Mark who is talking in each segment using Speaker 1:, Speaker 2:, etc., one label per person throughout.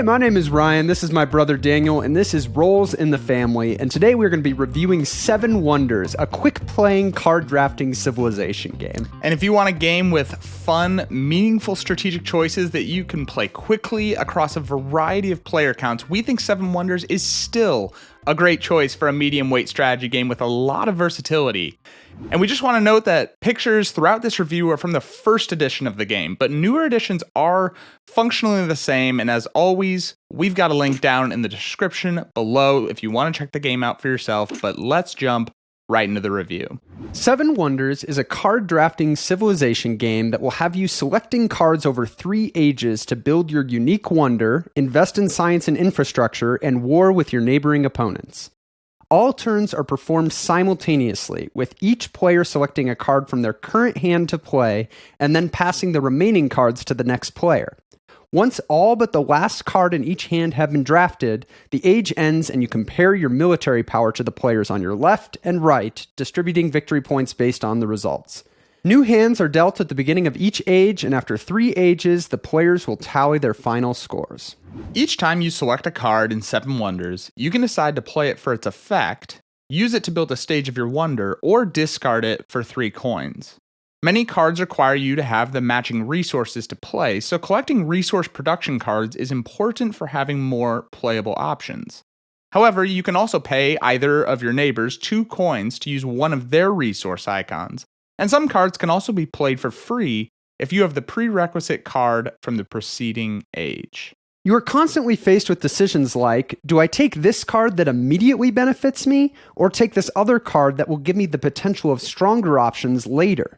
Speaker 1: my name is Ryan, this is my brother Daniel, and this is Roles in the Family, and today we're going to be reviewing Seven Wonders, a quick-playing card drafting civilization game.
Speaker 2: And if you want a game with fun, meaningful strategic choices that you can play quickly across a variety of player counts, we think Seven Wonders is still a great choice for a medium-weight strategy game with a lot of versatility. And we just want to note that pictures throughout this review are from the first edition of the game, but newer editions are functionally the same, and as always, we've got a link down in the description below if you want to check the game out for yourself, but let's jump right into the review.
Speaker 1: Seven Wonders is a card drafting civilization game that will have you selecting cards over 3 ages to build your unique wonder, invest in science and infrastructure, and war with your neighboring opponents. All turns are performed simultaneously, with each player selecting a card from their current hand to play, and then passing the remaining cards to the next player. Once all but the last card in each hand have been drafted, the age ends and you compare your military power to the players on your left and right, distributing victory points based on the results. New hands are dealt at the beginning of each age, and after 3 ages, the players will tally their final scores.
Speaker 2: Each time you select a card in Seven Wonders, you can decide to play it for its effect, use it to build a stage of your wonder, or discard it for 3 coins. Many cards require you to have the matching resources to play, so collecting resource production cards is important for having more playable options. However, you can also pay either of your neighbors 2 coins to use one of their resource icons, and some cards can also be played for free if you have the prerequisite card from the preceding age.
Speaker 1: You are constantly faced with decisions like, do I take this card that immediately benefits me, or take this other card that will give me the potential of stronger options later?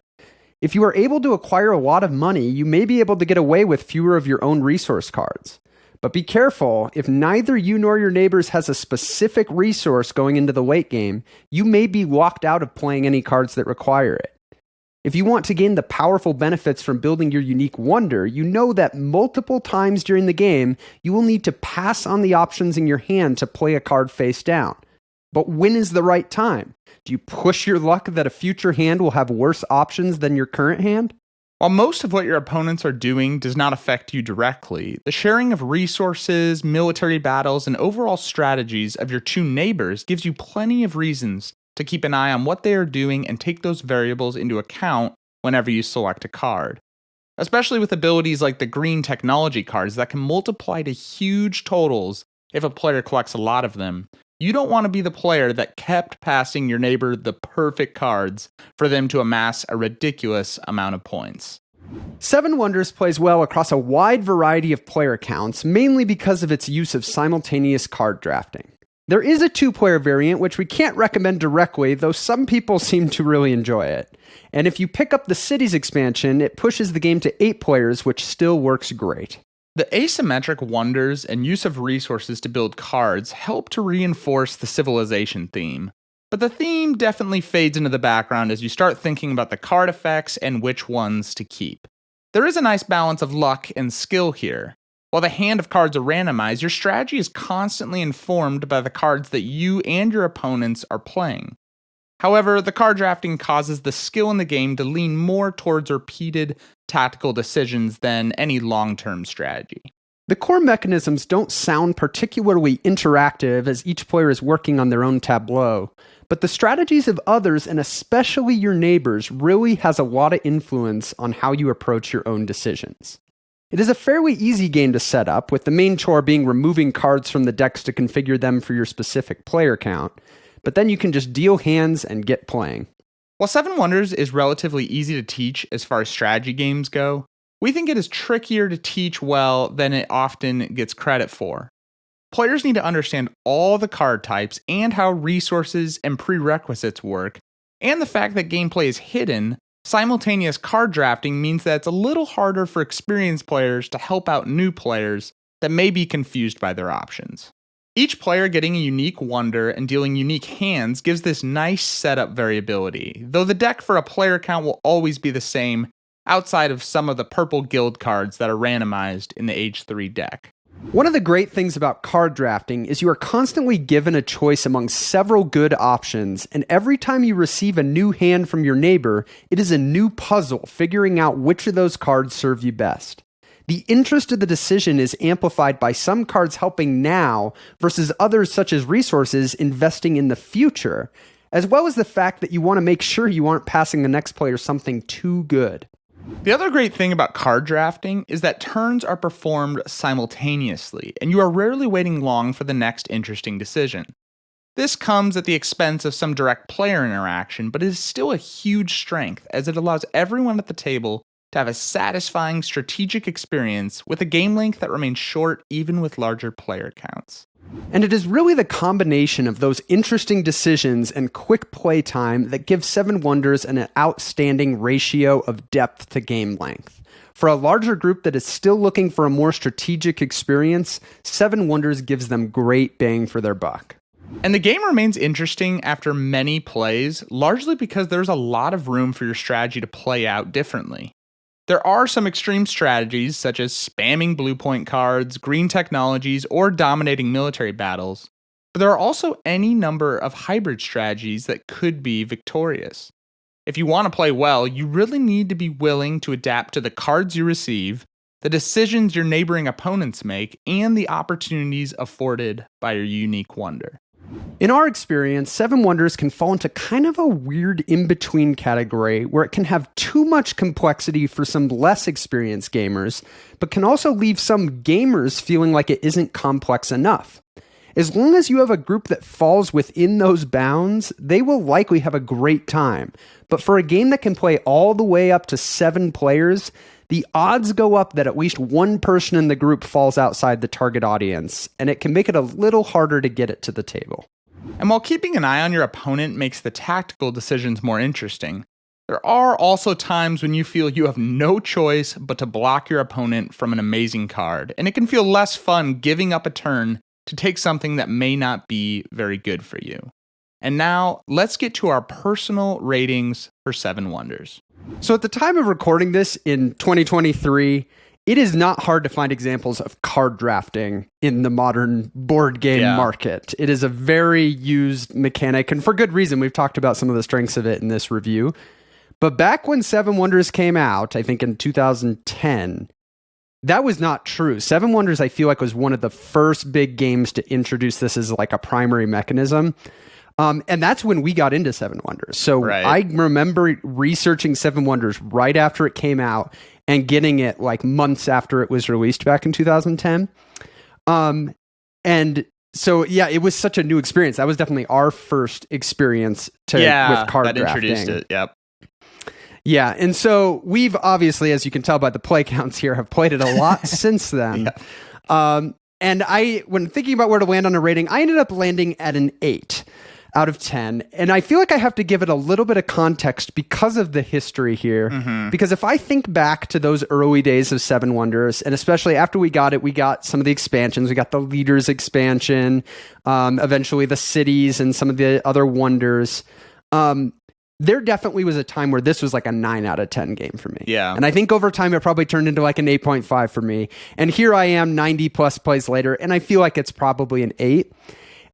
Speaker 1: If you are able to acquire a lot of money, you may be able to get away with fewer of your own resource cards. But be careful, if neither you nor your neighbors has a specific resource going into the late game, you may be locked out of playing any cards that require it. If you want to gain the powerful benefits from building your unique wonder, you know that multiple times during the game, you will need to pass on the options in your hand to play a card face down. But when is the right time? Do you push your luck that a future hand will have worse options than your current hand?
Speaker 2: While most of what your opponents are doing does not affect you directly, the sharing of resources, military battles, and overall strategies of your 2 neighbors gives you plenty of reasons to keep an eye on what they are doing and take those variables into account whenever you select a card. Especially with abilities like the green technology cards that can multiply to huge totals if a player collects a lot of them. You don't want to be the player that kept passing your neighbor the perfect cards for them to amass a ridiculous amount of points.
Speaker 1: Seven Wonders plays well across a wide variety of player counts, mainly because of its use of simultaneous card drafting. There is a 2-player variant, which we can't recommend directly, though some people seem to really enjoy it. And if you pick up the Cities expansion, it pushes the game to 8 players, which still works great.
Speaker 2: The asymmetric wonders and use of resources to build cards help to reinforce the civilization theme. But the theme definitely fades into the background as you start thinking about the card effects and which ones to keep. There is a nice balance of luck and skill here. While the hand of cards are randomized, your strategy is constantly informed by the cards that you and your opponents are playing. However, the card drafting causes the skill in the game to lean more towards repeated tactical decisions than any long-term strategy.
Speaker 1: The core mechanisms don't sound particularly interactive as each player is working on their own tableau, but the strategies of others, and especially your neighbors, really has a lot of influence on how you approach your own decisions. It is a fairly easy game to set up, with the main chore being removing cards from the decks to configure them for your specific player count, but then you can just deal hands and get playing.
Speaker 2: While Seven Wonders is relatively easy to teach as far as strategy games go, we think it is trickier to teach well than it often gets credit for. Players need to understand all the card types and how resources and prerequisites work, and the fact that gameplay is hidden. Simultaneous card drafting means that it's a little harder for experienced players to help out new players that may be confused by their options. Each player getting a unique wonder and dealing unique hands gives this nice setup variability, though the deck for a player count will always be the same outside of some of the purple guild cards that are randomized in the Age 3 deck.
Speaker 1: One of the great things about card drafting is you are constantly given a choice among several good options, and every time you receive a new hand from your neighbor, it is a new puzzle figuring out which of those cards serve you best. The interest of the decision is amplified by some cards helping now versus others, such as resources, investing in the future, as well as the fact that you want to make sure you aren't passing the next player something too good.
Speaker 2: The other great thing about card drafting is that turns are performed simultaneously, and you are rarely waiting long for the next interesting decision. This comes at the expense of some direct player interaction, but it is still a huge strength as it allows everyone at the table to have a satisfying strategic experience with a game length that remains short even with larger player counts.
Speaker 1: And it is really the combination of those interesting decisions and quick play time that gives Seven Wonders an outstanding ratio of depth to game length. For a larger group that is still looking for a more strategic experience, Seven Wonders gives them great bang for their buck.
Speaker 2: And the game remains interesting after many plays, largely because there's a lot of room for your strategy to play out differently. There are some extreme strategies, such as spamming blue point cards, green technologies, or dominating military battles, but there are also any number of hybrid strategies that could be victorious. If you want to play well, you really need to be willing to adapt to the cards you receive, the decisions your neighboring opponents make, and the opportunities afforded by your unique wonder.
Speaker 1: In our experience, Seven Wonders can fall into kind of a weird in-between category where it can have too much complexity for some less experienced gamers, but can also leave some gamers feeling like it isn't complex enough. As long as you have a group that falls within those bounds, they will likely have a great time. But for a game that can play all the way up to 7 players, the odds go up that at least one person in the group falls outside the target audience, and it can make it a little harder to get it to the table.
Speaker 2: And while keeping an eye on your opponent makes the tactical decisions more interesting, there are also times when you feel you have no choice but to block your opponent from an amazing card, and it can feel less fun giving up a turn to take something that may not be very good for you. And now, let's get to our personal ratings for Seven Wonders.
Speaker 1: So at the time of recording this in 2023, it is not hard to find examples of card drafting in the modern board game market. It is a very used mechanic, and for good reason. We've talked about some of the strengths of it in this review. But back when Seven Wonders came out, I think in 2010, that was not true. Seven Wonders, I feel like, was one of the first big games to introduce this as like a primary mechanism. And that's when we got into Seven Wonders. So I remember researching Seven Wonders right after it came out and getting it like months after it was released back in 2010. And so, yeah, it was such a new experience. That was definitely our first experience with card
Speaker 2: that
Speaker 1: drafting.
Speaker 2: Introduced it. Yep.
Speaker 1: Yeah, and so we've obviously, as you can tell by the play counts here, have played it a lot since then. And when thinking about where to land on a rating, I ended up landing at an 8 out of 10. And I feel like I have to give it a little bit of context because of the history here. Mm-hmm. Because if I think back to those early days of Seven Wonders, and especially after we got some of the expansions. We got the Leaders expansion, eventually the Cities and some of the other wonders. There definitely was a time where this was like a 9 out of 10 game for me.
Speaker 2: Yeah.
Speaker 1: And I think over time it probably turned into like an 8.5 for me. And here I am 90 plus plays later, and I feel like it's probably an 8.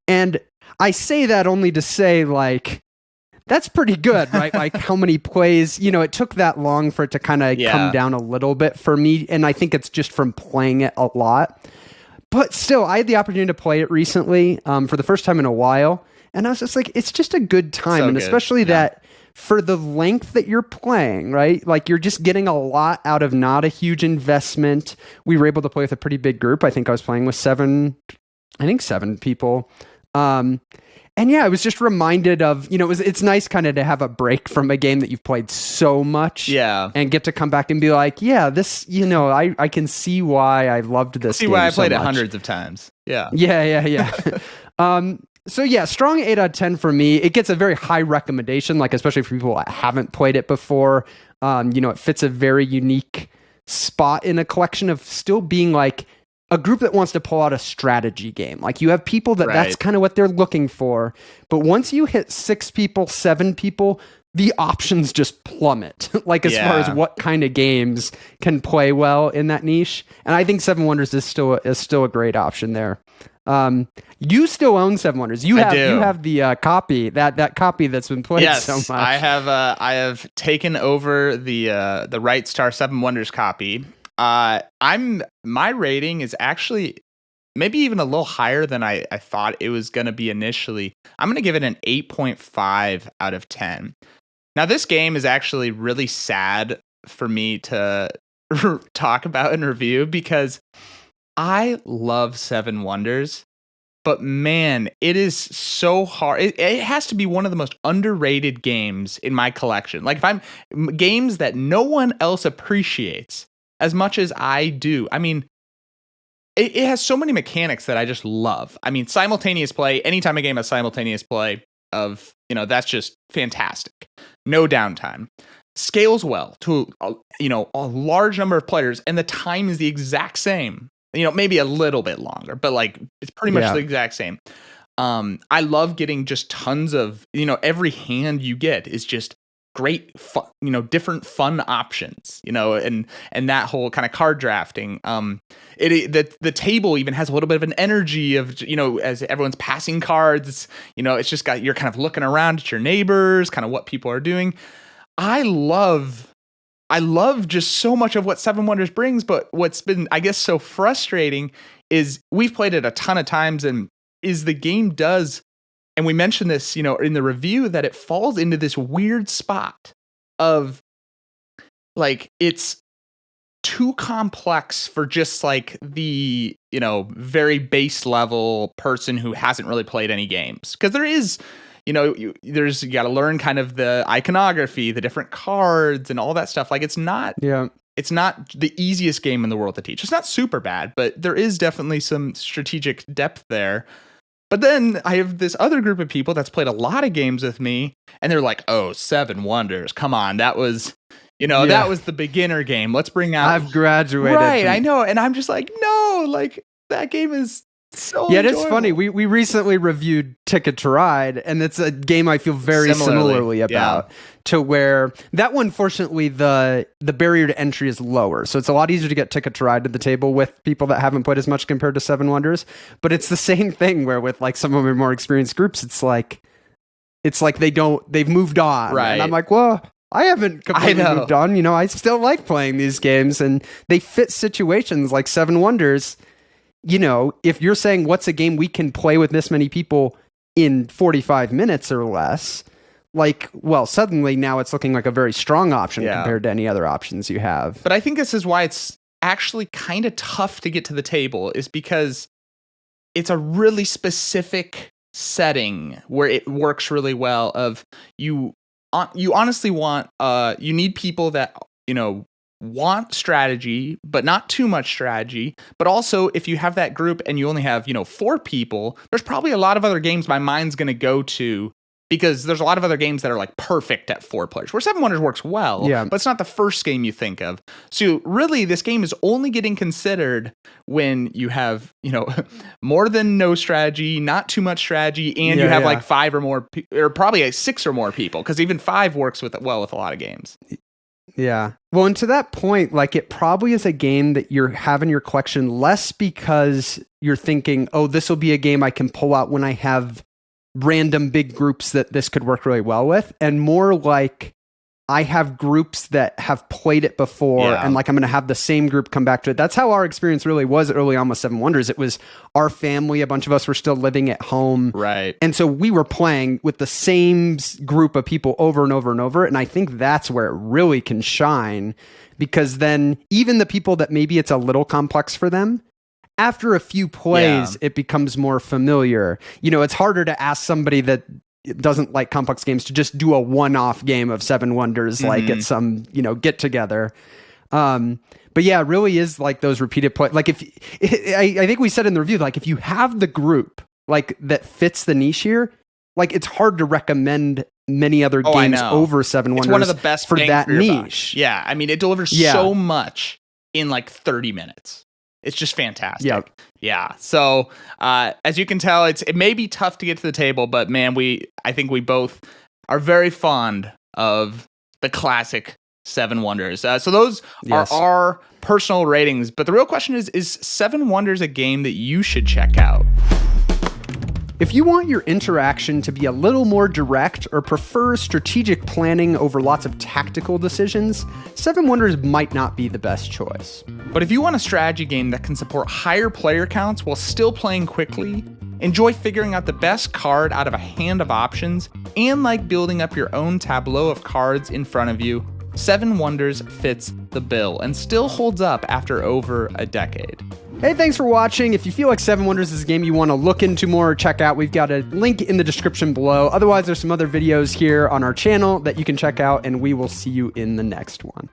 Speaker 1: And I say that only to say, like, that's pretty good, right? Like how many plays, it took that long for it to kind of come down a little bit for me. And I think it's just from playing it a lot. But still, I had the opportunity to play it recently for the first time in a while. And I was just like, it's just a good time.
Speaker 2: So
Speaker 1: and
Speaker 2: good.
Speaker 1: Especially that for the length that you're playing, right? Like you're just getting a lot out of not a huge investment. We were able to play with a pretty big group. I think I was playing with 7 people. And yeah, I was just reminded of, it's nice kind of to have a break from a game that you've played so much.
Speaker 2: Yeah.
Speaker 1: And get to come back and be like, yeah, this, I can see why I loved this game.
Speaker 2: See why I played
Speaker 1: so
Speaker 2: it
Speaker 1: much.
Speaker 2: hundreds of times. Yeah.
Speaker 1: Yeah. So yeah, strong 8 out of 10 for me. It gets a very high recommendation, like especially for people that haven't played it before. It fits a very unique spot in a collection of still being like a group that wants to pull out a strategy game. Like you have people that's kind of what they're looking for. But once you hit 6 people, 7 people, the options just plummet. Like as far as what kind of games can play well in that niche. And I think Seven Wonders is still a great option there. You still own Seven Wonders. You have the copy that copy that's been played so much.
Speaker 2: I have taken over the Right Star Seven Wonders copy. My rating is actually maybe even a little higher than I thought it was going to be initially. I'm going to give it an 8.5 out of 10. Now, this game is actually really sad for me to talk about and review because I love Seven Wonders, but man, it is so hard. It has to be one of the most underrated games in my collection. Like, games that no one else appreciates as much as I do. I mean, it has so many mechanics that I just love. I mean, simultaneous play, anytime a game has simultaneous play that's just fantastic. No downtime. Scales well to, a large number of players, and the time is the exact same. Maybe a little bit longer, but like it's pretty much the exact same. I love getting just tons of, every hand you get is just great fun, different fun options, and that whole kind of card drafting. The table even has a little bit of an energy of, as everyone's passing cards, it's just got, you're kind of looking around at your neighbors, kind of what people are doing. I love just so much of what Seven Wonders brings, but what's been, I guess, so frustrating is we've played it a ton of times, and is the game does, and we mentioned this, in the review, that it falls into this weird spot of like, it's too complex for just like the, very base level person who hasn't really played any games. Because there is, you got to learn kind of the iconography, the different cards and all that stuff. Like, it's not the easiest game in the world to teach. It's not super bad, but there is definitely some strategic depth there. But then I have this other group of people that's played a lot of games with me, and they're like, "Oh, Seven Wonders, come on, that was, that was the beginner game. Let's bring out."
Speaker 1: I've graduated,
Speaker 2: right? I know, and I'm just like, no, like that game is so.
Speaker 1: Yeah, it's funny. We recently reviewed Ticket to Ride, and it's a game I feel very similarly about. Yeah. To where that one, fortunately, the barrier to entry is lower, so it's a lot easier to get Ticket to Ride to the table with people that haven't played as much compared to Seven Wonders. But it's the same thing where with like some of our more experienced groups, it's like they've moved on,
Speaker 2: right?
Speaker 1: And I'm like, well, I haven't completely moved on. I still like playing these games, and they fit situations like Seven Wonders. If you're saying what's a game we can play with this many people in 45 minutes or less, suddenly now it's looking like a very strong option compared to any other options you have.
Speaker 2: But I think this is why it's actually kind of tough to get to the table, is because it's a really specific setting where it works really well. Of you honestly want, you need people that, want strategy, but not too much strategy. But also, if you have that group and you only have, 4 people, there's probably a lot of other games my mind's going to go to, because there's a lot of other games that are like perfect at 4 players, where Seven Wonders works well, but it's not the first game you think of. So really, this game is only getting considered when you have, more than no strategy, not too much strategy, and you have like 5 or more, or probably 6 or more people, because even 5 works with a lot of games.
Speaker 1: Yeah. Well, and to that point, like, it probably is a game that you have in your collection less because you're thinking, oh, this will be a game I can pull out when I have random big groups that this could work really well with, and more like I have groups that have played it before, and like I'm going to have the same group come back to it. That's how our experience really was early on with Seven Wonders. It was our family, a bunch of us were still living at home.
Speaker 2: Right.
Speaker 1: And so we were playing with the same group of people over and over and over. And I think that's where it really can shine, because then even the people that maybe it's a little complex for them, after a few plays, it becomes more familiar. It's harder to ask somebody that doesn't like complex games to just do a one-off game of Seven Wonders, like at some, get together. But yeah, it really is like those repeated play. Like, I think we said in the review, like, if you have the group like that fits the niche here, like, it's hard to recommend many other games over Seven Wonders.
Speaker 2: It's one of the best
Speaker 1: for that niche.
Speaker 2: Yeah, I mean, it delivers so much in like 30 minutes. It's just fantastic.
Speaker 1: Yep.
Speaker 2: Yeah. So as you can tell, it may be tough to get to the table, but man, I think we both are very fond of the classic Seven Wonders. So those are our personal ratings. But the real question is Seven Wonders a game that you should check out?
Speaker 1: If you want your interaction to be a little more direct or prefer strategic planning over lots of tactical decisions, Seven Wonders might not be the best choice.
Speaker 2: But if you want a strategy game that can support higher player counts while still playing quickly, enjoy figuring out the best card out of a hand of options, and like building up your own tableau of cards in front of you, Seven Wonders fits the bill and still holds up after over a decade.
Speaker 1: Hey, thanks for watching. If you feel like Seven Wonders is a game you want to look into more or check out, we've got a link in the description below. Otherwise, there's some other videos here on our channel that you can check out, and we will see you in the next one.